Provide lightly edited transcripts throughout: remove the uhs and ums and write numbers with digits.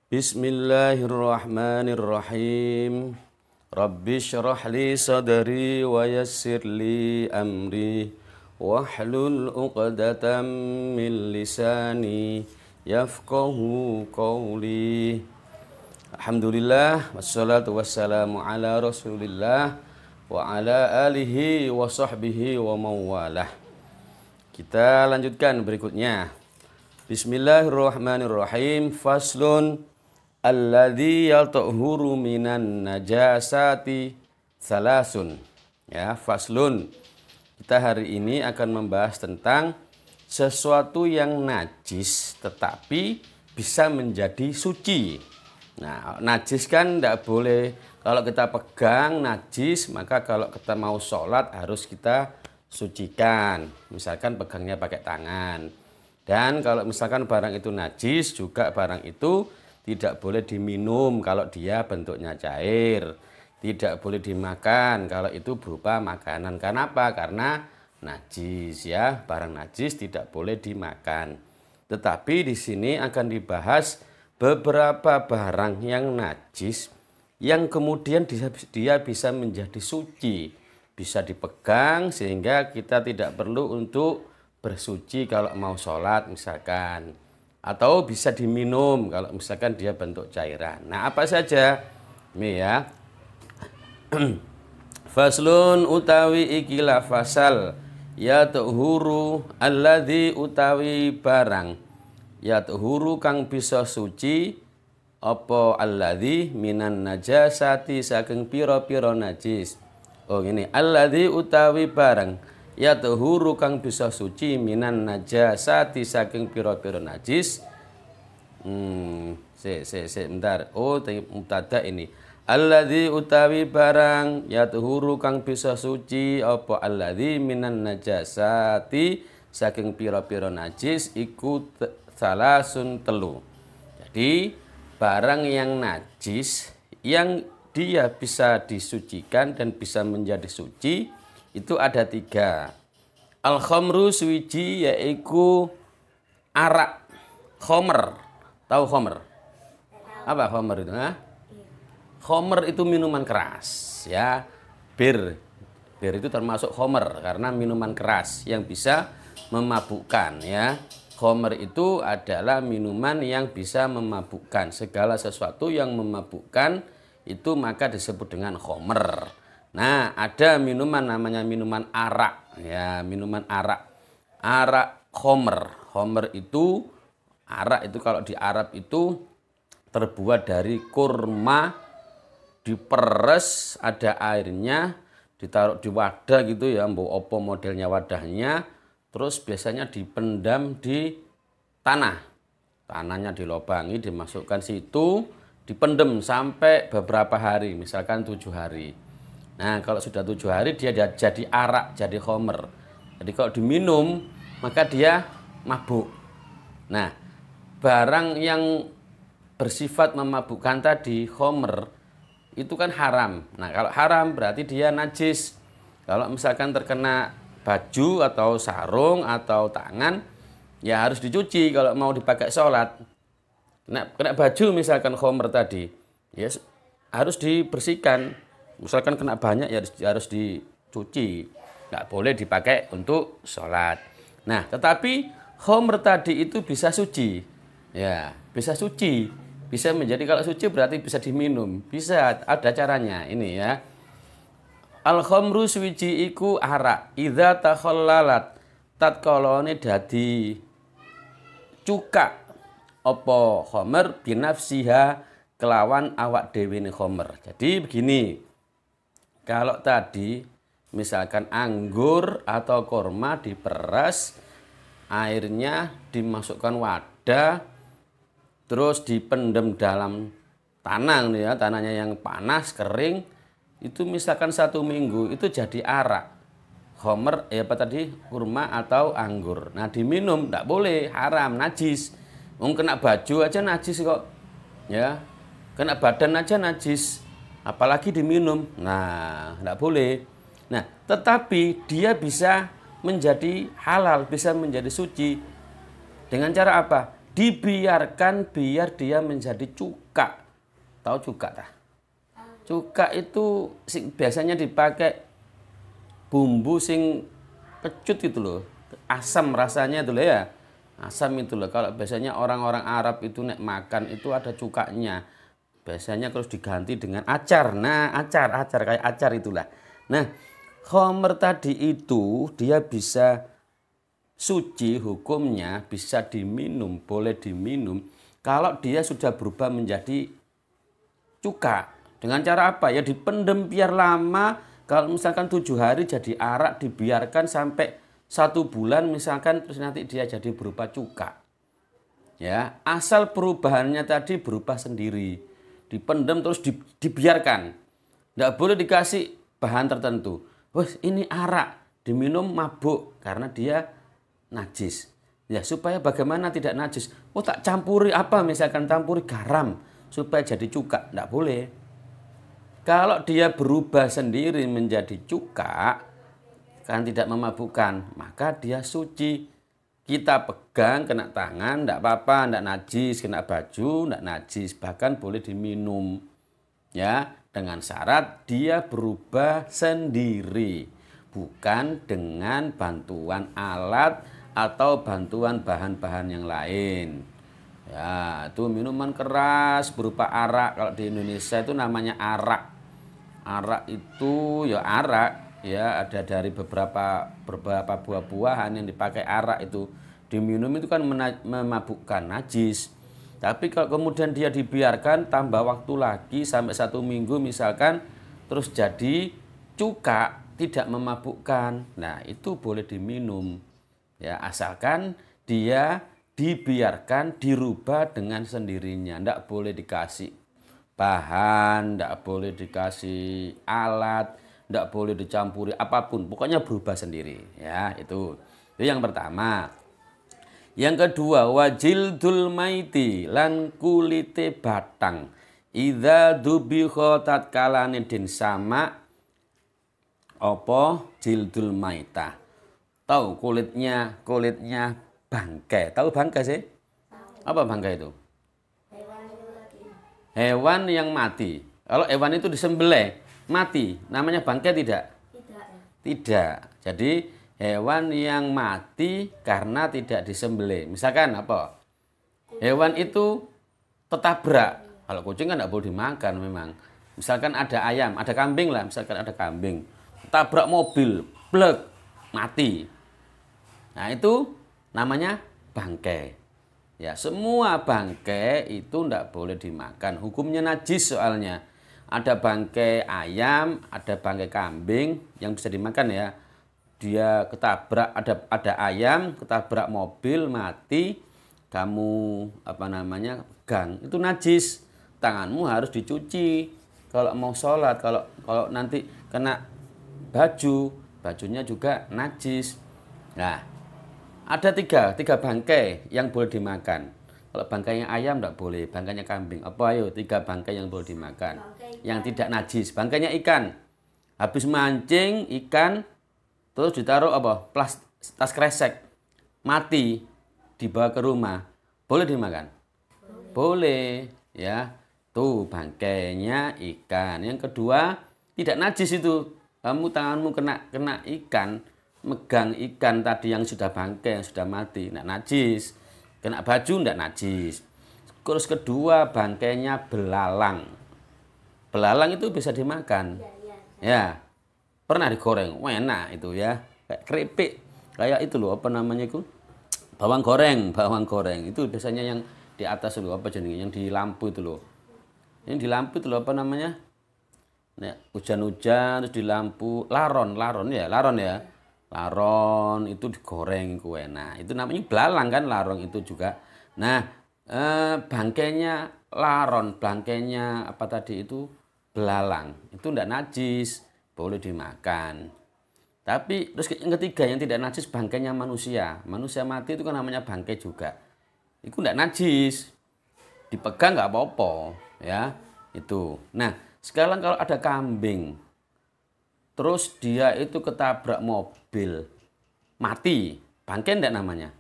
Bismillahirrahmanirrahim. Rabbi syrah li sadri wa yassir li amri wahlul 'uqdatam min lisani yafqahu qawli. Alhamdulillah wassalatu wassalamu ala Rasulillah wa ala alihi wa sahbihi wa mawalah. Kita lanjutkan berikutnya. Bismillahirrahmanirrahim. Faslun alladzi yatahuru minan najasati salasun. Ya, faslun. Kita hari ini akan membahas tentang sesuatu yang najis tetapi bisa menjadi suci. Nah, najis kan tidak boleh, kalau kita pegang najis, maka kalau kita mau sholat harus kita sucikan. Misalkan pegangnya pakai tangan. Dan kalau misalkan barang itu najis, juga barang itu tidak boleh diminum kalau dia bentuknya cair. Tidak boleh dimakan kalau itu berupa makanan. Kenapa? Karena najis ya. Barang najis tidak boleh dimakan. Tetapi di sini akan dibahas beberapa barang yang najis yang kemudian dia bisa menjadi suci. Bisa dipegang sehingga kita tidak perlu untuk bersuci kalau mau sholat misalkan. Atau bisa diminum kalau misalkan dia bentuk cairan. Nah, apa saja? Ini ya. Faslun utawi ikilah fasal yatuhuru alladzi utawi barang yatuhuru kang bisa suci apa alladzi minan najasati saking pira-pira najis. Oh ini alladzi utawi barang yatuhuru kang bisa suci minan najasati saking pira-pira najis. Bentar. Oh, mubtada ini. Alladzi utawi barang yatuhuru kang bisa suci apa alladzi minan najasati saking pira-pira najis iku salasun telu. Jadi barang yang najis yang dia bisa disucikan dan bisa menjadi suci itu ada tiga. Al-khamru suwiji yaiku arak. Khomer. Tahu khomer? Apa khomer itu? Khomer itu minuman keras ya. Bir itu termasuk khomer karena minuman keras yang bisa memabukkan ya. Khomer itu adalah minuman yang bisa memabukkan. Segala sesuatu yang memabukkan itu maka disebut dengan khomer. Nah, ada minuman namanya minuman arak ya, minuman arak. Arak khomer. Khomer itu arak itu kalau di Arab itu terbuat dari kurma, diperes, ada airnya, ditaruh di wadah gitu ya, mbok opo modelnya wadahnya, terus biasanya dipendam di tanah. Tanahnya dilobangi, dimasukkan situ, dipendam sampai beberapa hari, misalkan 7 hari. Nah, kalau sudah 7 hari dia jadi arak, jadi khomer. Jadi kalau diminum maka dia mabuk. Nah, barang yang bersifat memabukkan tadi khomer itu kan haram. Nah, kalau haram berarti dia najis. Kalau misalkan terkena baju atau sarung atau tangan ya harus dicuci kalau mau dipakai sholat. Kena baju misalkan khomer tadi ya harus dibersihkan. Misalkan kena banyak ya harus dicuci, nggak boleh dipakai untuk sholat. Nah, tetapi khomer tadi itu bisa suci, ya bisa suci, bisa menjadi kalau suci berarti bisa diminum, bisa ada caranya ini ya. Al khomru suwiji iku arak, idza takhallalat tatkalane dadi cuka apa khomer binafsiha kelawan awak dhewe ne khomer. Jadi begini. Kalau tadi misalkan anggur atau kurma diperas, airnya dimasukkan wadah, terus dipendam dalam tanah ya, tanahnya yang panas, kering, itu misalkan 1 minggu itu jadi arak. Khomer apa tadi? Kurma atau anggur. Nah, diminum tidak boleh, haram, najis. Kena baju aja najis kok. Ya. Kena badan aja najis. Apalagi diminum, nah tidak boleh. Nah, tetapi dia bisa menjadi halal, bisa menjadi suci. Dengan cara apa? dibiarkan biar dia menjadi cuka. Tahu cuka tak? Cuka itu biasanya dipakai bumbu sing kecut gitu loh. Asam rasanya itu loh ya. Asam itu loh. Kalau biasanya orang-orang Arab itu nek makan itu ada cukanya. Biasanya terus diganti dengan acar. Nah, acar kayak acar itulah. Nah, khamr tadi itu dia bisa suci hukumnya, bisa diminum, boleh diminum kalau dia sudah berubah menjadi cuka. Dengan cara apa? Ya dipendem biar lama. Kalau misalkan 7 hari jadi arak, dibiarkan sampai 1 bulan misalkan, terus nanti dia jadi berupa cuka. Ya, asal perubahannya tadi berubah sendiri. Dipendem terus dibiarkan. Tidak boleh dikasih bahan tertentu. Wes ini arak, diminum mabuk karena dia najis. Ya, supaya bagaimana tidak najis? Oh, tak campuri apa? Misalkan campuri garam supaya jadi cuka. Tidak boleh. Kalau dia berubah sendiri menjadi cuka, kan tidak memabukkan, maka dia suci. Kita pegang, kena tangan, tidak apa-apa, tidak najis, kena baju, tidak najis, bahkan boleh diminum. Ya, dengan syarat dia berubah sendiri, bukan dengan bantuan alat atau bantuan bahan-bahan yang lain. Ya, itu minuman keras berupa arak. Kalau di Indonesia itu namanya arak. Arak itu ya arak, ya ada dari beberapa buah-buahan yang dipakai arak itu. Diminum itu kan memabukkan, najis. Tapi kalau kemudian dia dibiarkan tambah waktu lagi sampai 1 minggu misalkan, terus jadi cuka, tidak memabukkan. Nah, itu boleh diminum. Ya, asalkan dia dibiarkan dirubah dengan sendirinya. Tidak boleh dikasih bahan, tidak boleh dikasih alat, tidak boleh dicampuri apapun. Pokoknya berubah sendiri. Ya, itu yang pertama. Yang kedua, wajildul maiti lan kulite batang. Idza dubikha tatkalane den sama apa jildul maitah. Tahu kulitnya bangkai. Tahu bangkai sih? Apa bangkai itu? Hewan yang mati. Kalau hewan itu disembelih, mati. Namanya bangkai tidak? Tidak. Jadi hewan yang mati karena tidak disembelih. Misalkan apa? Hewan itu tertabrak. Kalau kucing kan tidak boleh dimakan memang. Misalkan ada ayam, ada kambing lah. Misalkan ada kambing. Tabrak mobil, blek, mati. Nah itu namanya bangkai. Ya, semua bangkai itu tidak boleh dimakan. Hukumnya najis soalnya. Ada bangkai ayam, ada bangkai kambing yang bisa dimakan ya. Dia ketabrak, ada ayam, ketabrak mobil, mati. Kamu pegang. Itu najis. Tanganmu harus dicuci. Kalau mau sholat, kalau nanti kena baju, bajunya juga najis. Nah, ada tiga bangkai yang boleh dimakan. Kalau bangkainya ayam tidak boleh, bangkainya kambing. Apa ayo 3 bangkai yang boleh dimakan? Yang tidak najis. Bangkainya ikan. Habis mancing ikan, terus ditaruh apa? Tas kresek. Mati, dibawa ke rumah. Boleh dimakan? Boleh, ya. Tuh bangkainya ikan. Yang kedua, tidak najis itu. Tanganmu kena ikan. Megang ikan tadi yang sudah bangkai, yang sudah mati, tidak najis. Kena baju tidak najis. Terus kedua bangkainya belalang. Belalang itu bisa dimakan. Ya, pernah digoreng, enak itu ya. Kayak keripik, kayak itu loh, apa namanya itu? Bawang goreng. Itu biasanya yang di atas loh, apa jenisnya, yang di lampu itu loh. Yang di lampu itu loh, apa namanya? Nah, hujan-hujan terus di lampu, laron ya. Laron itu digoreng ku enak. Itu namanya belalang kan, laron itu juga. Nah, bangkainya laron, bangkainya apa tadi itu belalang. Itu tidak najis, boleh dimakan. Tapi terus yang ketiga yang tidak najis bangkainya manusia. Manusia mati itu kan namanya bangkai juga. Itu tidak najis. Dipegang nggak apa-apa, ya. Itu. Nah, sekarang kalau ada kambing terus dia itu ketabrak mobil, mati. Bangkai enggak namanya?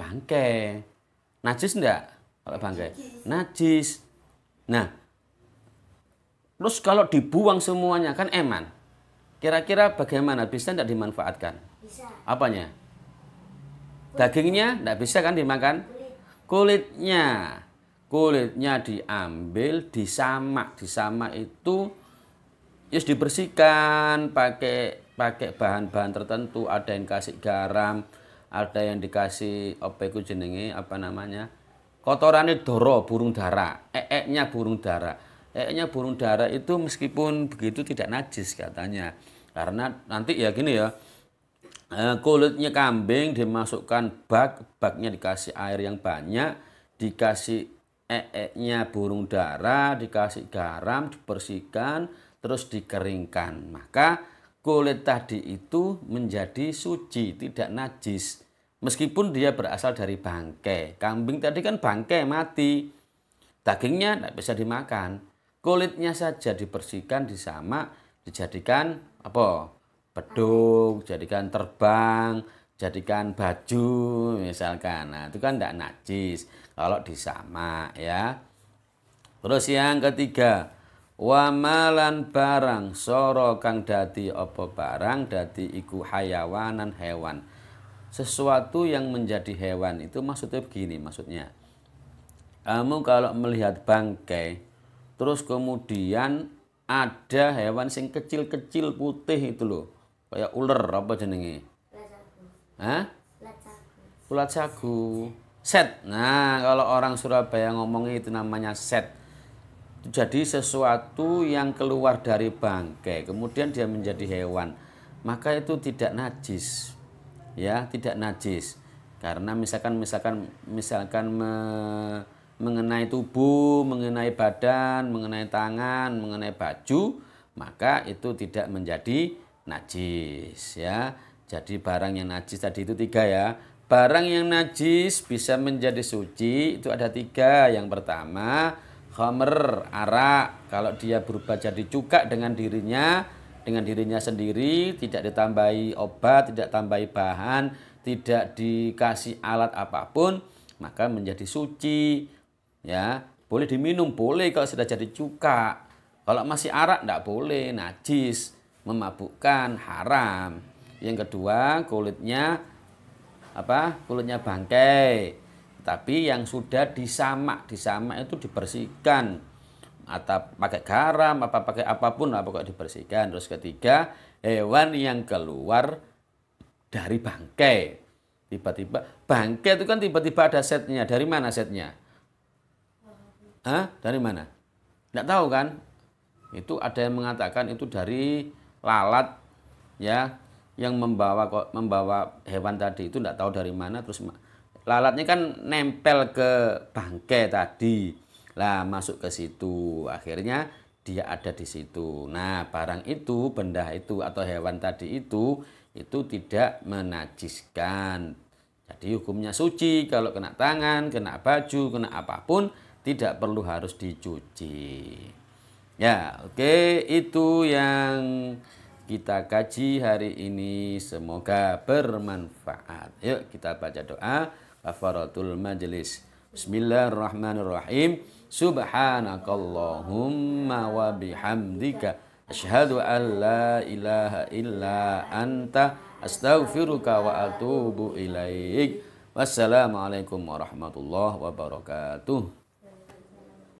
Bangkai. Najis enggak kalau bangkai? Najis. Nah, terus kalau dibuang semuanya kan eman. Kira-kira bagaimana? Bisa enggak dimanfaatkan? Bisa. Apanya? Dagingnya enggak bisa kan dimakan? Kulitnya. Kulitnya diambil, disamak. Disamak itu terus dibersihkan pakai bahan-bahan tertentu. Ada yang kasih garam, ada yang dikasih apa itu jenenge apa namanya? Kotorannya doro burung dara, eeknya burung dara. Eeknya burung dara itu meskipun begitu tidak najis katanya. Karena nanti ya gini ya, kulitnya kambing dimasukkan baknya dikasih air yang banyak, dikasih eeknya burung dara, dikasih garam, dibersihkan, terus dikeringkan. Maka kulit tadi itu menjadi suci, tidak najis. Meskipun dia berasal dari bangkai. Kambing tadi kan bangkai mati. Dagingnya tidak bisa dimakan. Kulitnya saja dibersihkan, disamak, dijadikan apa? Beduk, jadikan terbang, jadikan baju misalkan. Nah, itu kan tidak najis kalau disamak ya. Terus yang ketiga, wamalan barang soro kang dadi apa barang dadi iku hayawanan hewan. Sesuatu yang menjadi hewan itu maksudnya begini, maksudnya kamu kalau melihat bangkai terus kemudian ada hewan sing kecil-kecil putih itu loh, kayak ular apa jenenge? Hah? Ulat sagu. Set. Nah, kalau orang Surabaya ngomongnya itu namanya set. Jadi sesuatu yang keluar dari bangkai kemudian dia menjadi hewan, maka itu tidak najis. Ya, tidak najis. Karena misalkan mengenai tubuh, mengenai badan, mengenai tangan, mengenai baju, maka itu tidak menjadi najis ya. Jadi barang yang najis tadi itu 3 ya. Barang yang najis bisa menjadi suci itu ada 3. Yang pertama, khamr, arak. Kalau dia berubah jadi cuka dengan dirinya sendiri, tidak ditambahi obat, tidak tambahi bahan, tidak dikasih alat apapun, maka menjadi suci. Ya, boleh diminum, boleh kalau sudah jadi cuka. Kalau masih arak tidak boleh, najis, memabukkan, haram. Yang kedua, kulitnya apa? Kulitnya bangkai. Tapi yang sudah disamak itu dibersihkan. Atau pakai garam, apa pakai apapun lah pokoknya dibersihkan. Terus ketiga, hewan yang keluar dari bangkai. Tiba-tiba bangkai itu kan tiba-tiba ada setnya. Dari mana setnya? Hah? Dari mana? Tidak tahu kan? Itu ada yang mengatakan itu dari lalat ya, yang membawa hewan tadi itu tidak tahu dari mana. Terus lalatnya kan nempel ke bangkai tadi. Lah masuk ke situ, akhirnya dia ada di situ. Nah, barang itu, benda itu atau hewan tadi itu tidak menajiskan. Jadi hukumnya suci, kalau kena tangan, kena baju, kena apapun tidak perlu harus dicuci. Ya, oke, itu yang kita kaji hari ini, semoga bermanfaat. Yuk kita baca doa kafaratul majelis. Bismillahirrahmanirrahim. Subhanakallahumma wa bihamdika asyhadu an la ilaha illa anta astaghfiruka wa atubu ilaik. Wassalamualaikum warahmatullahi wabarakatuh.